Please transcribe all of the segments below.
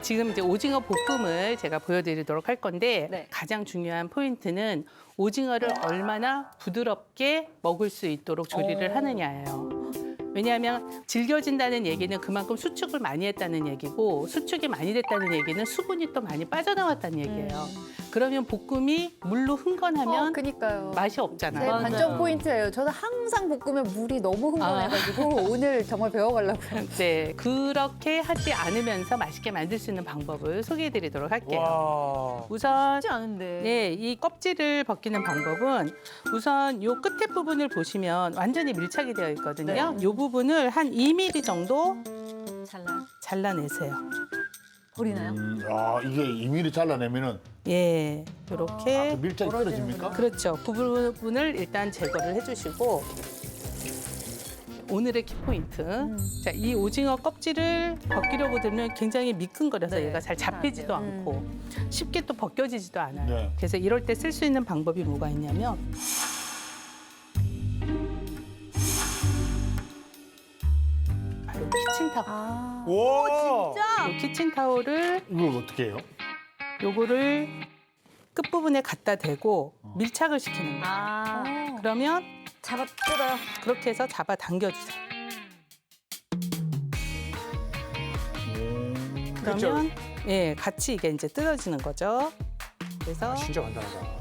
지금 이제 오징어 볶음을 제가 보여드리도록 할 건데 네. 가장 중요한 포인트는 오징어를 얼마나 부드럽게 먹을 수 있도록 조리를 하느냐예요. 왜냐하면 질겨진다는 얘기는 그만큼 수축을 많이 했다는 얘기고 수축이 많이 됐다는 얘기는 수분이 또 많이 빠져나왔다는 얘기예요. 그러면 볶음이 물로 흥건하면 그니까요. 맛이 제 없잖아요. 관전 포인트예요. 저는 항상 볶으면 물이 너무 흥건해가지고 오늘 정말 배워가려고요. 네, 그렇게 하지 않으면서 맛있게 만들 수 있는 방법을 소개해드리도록 할게요. 와. 우선 쉽지 않은데. 네, 이 껍질을 벗기는 방법은 우선 요 끝에 부분을 보시면 완전히 밀착이 되어 있거든요. 네. 요 부분을 한 2mm 정도 잘라요? 잘라내세요. 버리나요? 야, 이게 2mm 잘라내면은 예, 요렇게. 그 밀착이 떨어집니까? 그렇죠. 그 부분을 일단 제거를 해주시고 오늘의 키포인트. 자, 이 오징어 껍질을 벗기려고 들면 굉장히 미끈거려서 네. 얘가 잘 잡히지도 않고 쉽게 또 벗겨지지도 않아요. 네. 그래서 이럴 때 쓸 수 있는 방법이 뭐가 있냐면 바로 키친타올. 아. 와. 이 키친타올을 이걸 어떻게 해요? 요거를 끝부분에 갖다 대고 밀착을 시키는 거예요. 아. 그러면 잡아 뜯어요. 그렇게 해서 잡아 당겨주세요. 그러면 예, 같이 이게 이제 뜯어지는 거죠. 그래서 진짜 간단하다.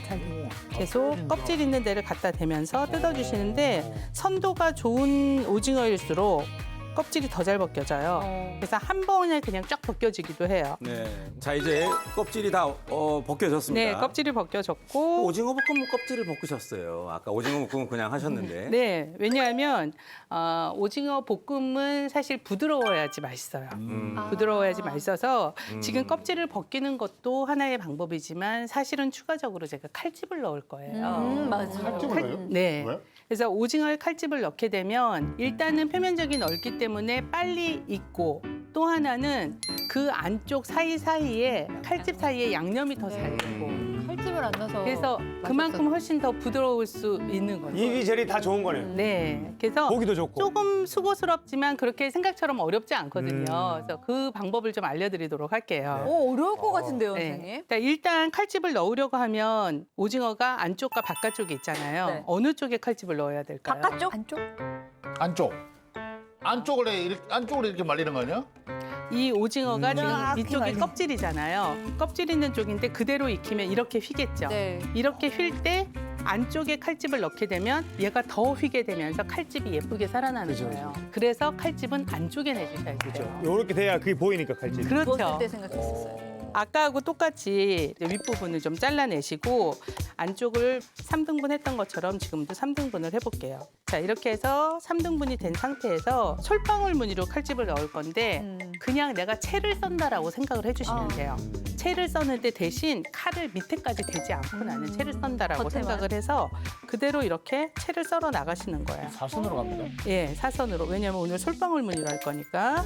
잘 돼요. 계속 껍질 있는 데를 갖다 대면서 뜯어주시는데 선도가 좋은 오징어일수록 껍질이 더 잘 벗겨져요. 그래서 한 번에 그냥 쫙 벗겨지기도 해요. 네. 자, 이제 껍질이 다 벗겨졌습니다. 네, 껍질이 벗겨졌고 오징어 볶음 껍질을 벗기셨어요. 아까 오징어 볶음은 그냥 하셨는데. 네, 왜냐하면 오징어 볶음은 사실 부드러워야지 맛있어요. 부드러워야지 맛있어서 지금 껍질을 벗기는 것도 하나의 방법이지만 사실은 추가적으로 제가 칼집을 넣을 거예요. 맞아요. 칼집을 넣어요? 네. 왜? 그래서 오징어에 칼집을 넣게 되면 일단은 표면적인 넓기 때문에 빨리 익고 또 하나는 그 안쪽 사이사이에 칼집 사이에 양념이 더 잘 되고 칼집을 안 넣어서. 그래서 그만큼 훨씬 더 부드러울 수 있는 거죠. 이리저리 다 좋은 거네요. 네. 그래서 보기도 좋고. 조금 수고스럽지만 그렇게 생각처럼 어렵지 않거든요. 그래서 그 방법을 좀 알려드리도록 할게요. 어려울 것 같은데요, 네. 선생님. 자, 일단 칼집을 넣으려고 하면 오징어가 안쪽과 바깥쪽이 있잖아요. 네. 어느 쪽에 칼집을 넣어야 될까요? 바깥쪽? 안쪽? 안쪽. 안쪽으로 이렇게 말리는 거 아니야? 이 오징어가 지금 이쪽이 많이. 껍질이잖아요. 껍질 있는 쪽인데 그대로 익히면 이렇게 휘겠죠. 네. 이렇게 휠 때 안쪽에 칼집을 넣게 되면 얘가 더 휘게 되면서 칼집이 예쁘게 살아나는 거예요. 그래서 칼집은 안쪽에 내주셔야 돼요. 요렇게 돼야 그게 보이니까 칼집. 그렇죠. 구웠을 때 생각했었어요. 아까하고 똑같이 윗부분을 좀 잘라내시고 안쪽을 3등분 했던 것처럼 지금도 3등분을 해볼게요. 자, 이렇게 해서 3등분이 된 상태에서 솔방울 무늬로 칼집을 넣을 건데 그냥 내가 채를 썬다라고 생각을 해주시면 돼요. 채를 써는데 대신 칼을 밑에까지 대지 않고 나는 채를 썬다라고 겉에만. 생각을 해서 그대로 이렇게 채를 썰어 나가시는 거예요. 사선으로 갑니다. 예, 사선으로. 왜냐면 오늘 솔방울 무늬로 할 거니까.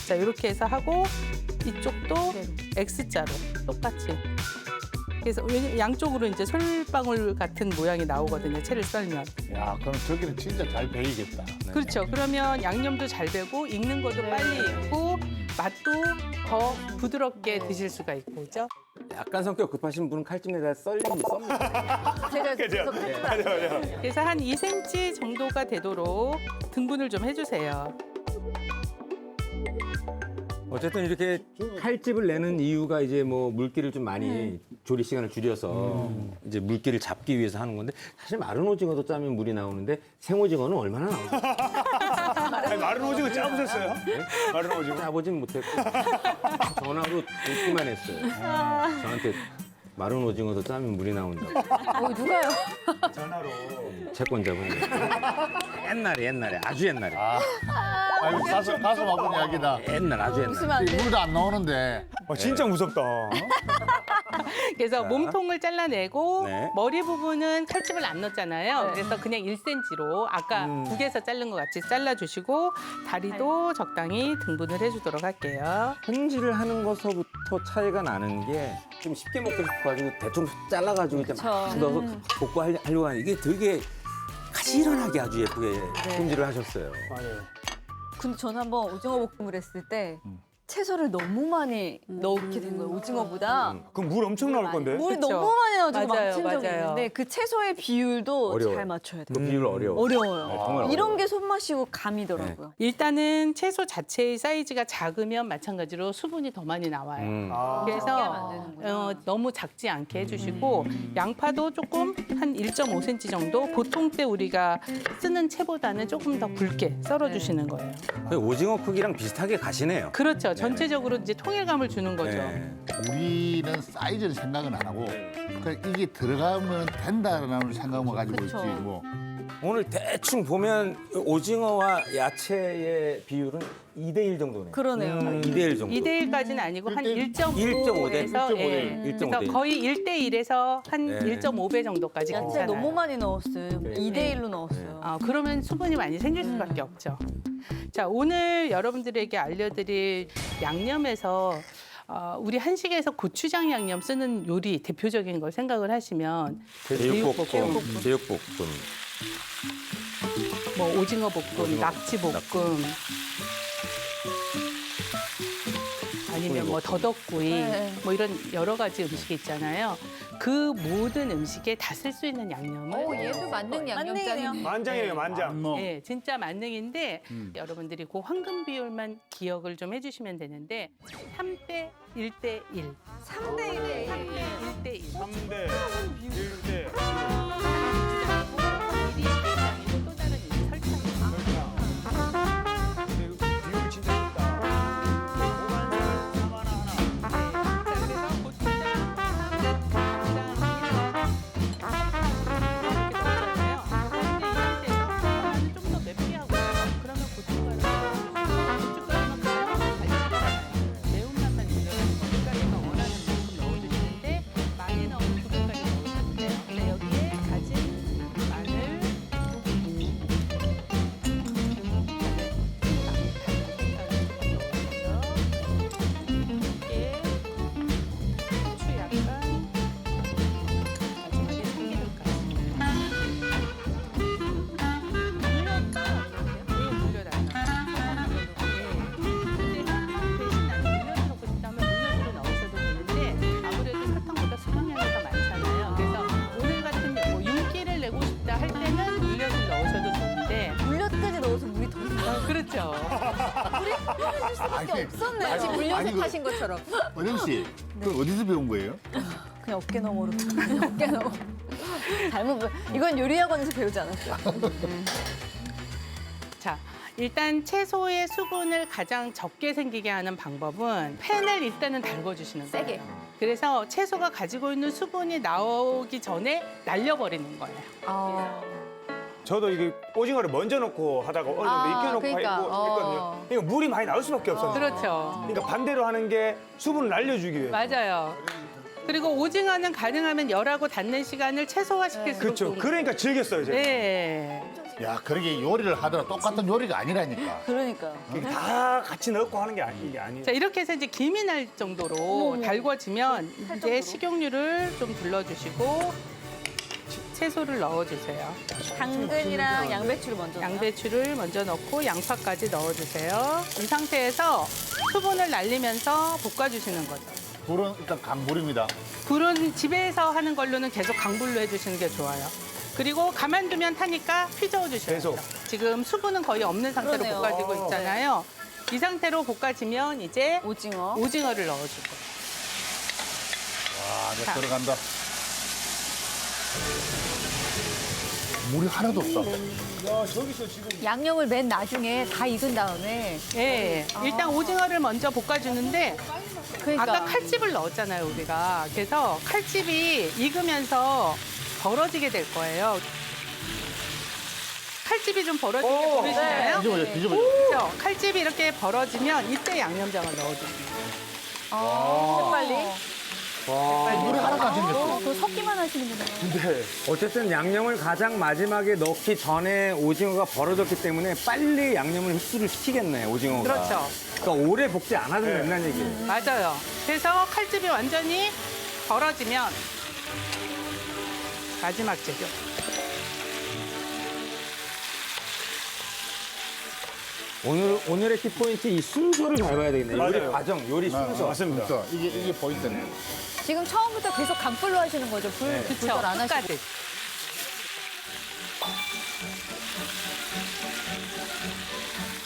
자, 이렇게 해서 하고 이쪽도 X자로 똑같이. 그래서 양쪽으로 이제 솔방울 같은 모양이 나오거든요. 채를 썰면. 야, 그럼 저기는 진짜 잘 배이겠다. 그렇죠. 그러면 양념도 잘 되고 익는 것도 빨리 익고 맛도 더 부드럽게 드실 수가 있고, 그죠? 약간 성격 급하신 분은 칼집에다 썹니다. 제가 그죠? 계속 맞아, 맞아. 그래서 한 2cm 정도가 되도록 등분을 좀 해주세요. 어쨌든 이렇게 칼집을 내는 이유가 이제 뭐 물기를 좀 많이 조리 시간을 줄여서 이제 물기를 잡기 위해서 하는 건데 사실 마른 오징어도 짜면 물이 나오는데 생오징어는 얼마나 나오죠? 아니, 마른 오징어 짜보셨어요? 마른 오징어. 짜보진 못했고 전화로 듣기만 했어요. 저한테 마른 오징어도 짜면 물이 나온다고 누가요? 전화로. 채권자분이 옛날에 아주 옛날에 아유, 가슴 아픈 이야기다. 아주 옛날에 웃으면 안 돼. 물도 안 나오는데. 진짜 무섭다. 그래서 몸통을 잘라내고 네. 머리 부분은 칼집을 안 넣었잖아요. 그래서 그냥 1cm로 아까 국에서 자른 것 같이 잘라주시고 다리도 적당히 등분을 해주도록 할게요. 손질을 하는 것서부터 차이가 나는 게 좀 쉽게 먹고 싶어가지고 대충 잘라가지고 이제 막 넣어서 볶고 하려고 하는 이게 되게 가지런하게 아주 예쁘게 손질을 하셨어요. 맞아요. 근데 저는 한번 오징어 볶음을 했을 때 채소를 너무 많이 넣게 된 거예요. 오징어보다. 그럼 물 엄청 나올 건데. 물이 그쵸. 너무 많이 나와서 맞아요, 망친 적이 맞아요. 있는데 그 채소의 비율도 어려워요. 잘 맞춰야 그 돼요. 비율 어려워. 어려워요. 네, 정말 이런 어려워요. 게 손맛이고 감이더라고요. 일단은 채소 자체의 사이즈가 작으면 마찬가지로 수분이 더 많이 나와요. 아. 그래서 너무 작지 않게 해주시고 양파도 조금 한 1.5cm 정도 보통 때 우리가 쓰는 채보다는 조금 더 굵게 썰어주시는 거예요. 오징어 크기랑 비슷하게 가시네요. 그렇죠. 전체적으로 이제 통일감을 주는 거죠. 네. 우리는 사이즈를 생각은 안 하고 그냥 이게 들어가면 된다라는 생각만 가지고 그쵸. 있지 뭐. 오늘 대충 보면 오징어와 야채의 비율은 2대1 정도네요. 그러네요. 2대1 정도. 2대1까지는 아니고 한 1.5 1.5에서 대 1. 그래서 거의 1대1에서 한 네. 1.5배 정도까지 야채 괜찮아요. 너무 많이 넣었어요. 네. 2대1로 넣었어요. 그러면 수분이 많이 생길 수밖에 없죠. 자, 오늘 여러분들에게 알려드릴 양념에서 우리 한식에서 고추장 양념 쓰는 요리 대표적인 걸 생각을 하시면 제육볶음. 제육볶음. 뭐 오징어 볶음, 낙지 볶음, 아니면 뭐 더덕구이, 네. 뭐 이런 여러 가지 음식이 있잖아요. 그 모든 음식에 다 쓸 수 있는 양념을 얘도 만능 양념장이네요. 만장이에요, 만장. 뭐 네, 진짜 만능인데 여러분들이 그 황금 비율만 기억을 좀 해주시면 되는데 3대 1대 1. 3대 1에 1대 1. 3대 1대 또 다른 이제 설탕. 비율이 진짜 좋다. 오간살 하나. 자, 그래서 고추장, 고추장, 이렇게 넣었잖아요. 근데 이 상태에서 좀 더 맵게 하고 싶어요. 그러면 고춧가루만 매운맛만 줄여서 고춧가루가 원하는 만큼 넣어주시는데 많이 넣으면 두 번까지 넣으셔도 돼요. 근데 여기에 다진 마늘, 이게 후추 약간, 마지막에 참기름까지. 물엿까지 넣어서 물이 더 그렇죠. 아니, 없었네. 마치 아니, 물엿을 그- 타신 것처럼. 원영 씨, 그 어디서 배운 거예요? 그냥 어깨 너머로. 어깨 너머. 잘못 이건 요리학원에서 배우지 않았어요. 자, 일단 채소의 수분을 가장 적게 생기게 하는 방법은 팬을 일단은 달궈주시는 거예요. 세게. 그래서 채소가 가지고 있는 수분이 나오기 전에 날려버리는 거예요. 저도 이게 오징어를 먼저 넣고 하다가 어느 정도 익혀놓고 그러니까, 했거든요. 그러니까 물이 많이 나올 수밖에 없었는데. 그렇죠. 그러니까 반대로 하는 게 수분을 날려주기 위해. 맞아요. 그리고 오징어는 가능하면 열하고 닿는 시간을 최소화시킬수록 그렇죠. 좋은 그러니까 즐겼어요, 제가. 네. 야, 그러게 요리를 하더라 똑같은 요리가 아니라니까. 그러니까. 이게 다 같이 넣고 하는 게 이게 아니에요. 자, 이렇게 해서 이제 김이 날 정도로 달궈지면 이제 식용유를 좀 둘러주시고 채소를 넣어주세요. 당근이랑 양배추를 먼저. 넣어요? 양배추를 먼저 넣고 양파까지 넣어주세요. 이 상태에서 수분을 날리면서 볶아주시는 거죠. 불은 일단 강불입니다. 불은 집에서 하는 걸로는 계속 강불로 해주시는 게 좋아요. 그리고 가만두면 타니까 휘저어 주셔야 돼요. 계속. 지금 수분은 거의 없는 상태로 그러네요. 볶아지고 있잖아요. 이 상태로 볶아지면 이제 오징어. 오징어를 넣어줄 거예요. 와, 이제 자. 들어간다. 물이 하나도 없다. 야, 저기서 지금 양념을 맨 나중에 다 익은 다음에 예, 일단 오징어를 먼저 볶아주는데 그러니까. 아까 칼집을 넣었잖아요, 우리가. 그래서 칼집이 익으면서 벌어지게 될 거예요. 칼집이 좀 벌어지게 오, 보이시나요? 뒤집어져, 뒤집어져. 그렇죠? 칼집이 이렇게 벌어지면 이때 양념장을 넣어주세요. 빨리. 물이 하나도 안 생겼어. 그거 섞기만 하시는구나. 근데 어쨌든 양념을 가장 마지막에 넣기 전에 오징어가 벌어졌기 때문에 빨리 양념을 흡수를 시키겠네, 오징어가. 그렇죠. 그러니까 오래 볶지 않아도 네. 된다는 얘기예요. 맞아요. 그래서 칼집이 완전히 벌어지면 마지막 재료. 오늘의 키포인트 이 순서를 밟아야 되겠네요. 요리 맞아요. 과정, 요리 순서. 맞습니다. 그러니까 이게 포인트네요. 지금 처음부터 계속 강불로 하시는 거죠? 불 그렇죠. 조절 안 하시고. 끝까지.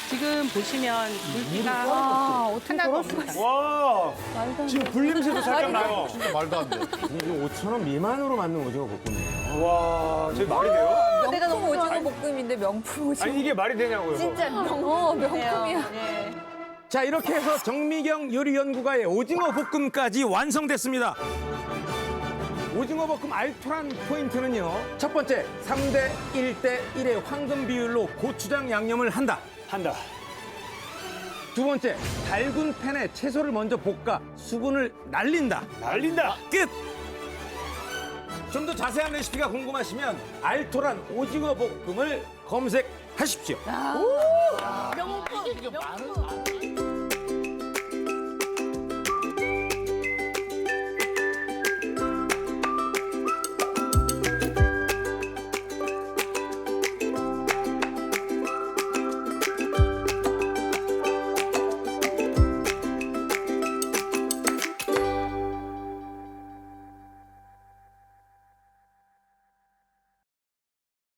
지금 보시면 물기가 아, 어떻게 하나도 그럴 수가 없습니다. 와, 말도 안 지금 불냄새도 살짝 나요. 진짜 말도 안 돼. 이게 5,000원 미만으로 만든 오징어 볶음이에요. 와, 저게 말이 돼요? 내가 너무 오징어 볶음인데 명품 오징어. 아니, 이게 말이 되냐고요. 진짜 명품이야. 예. 자, 이렇게 해서 정미경 요리연구가의 오징어 볶음까지 완성됐습니다. 오징어 볶음 알토란 포인트는요. 첫 번째, 3대 1대 1의 황금 비율로 고추장 양념을 한다. 한다. 두 번째, 달군 팬에 채소를 먼저 볶아 수분을 날린다. 날린다. 끝! 좀 더 자세한 레시피가 궁금하시면 알토란 오징어 볶음을 검색하십시오. 이게 많은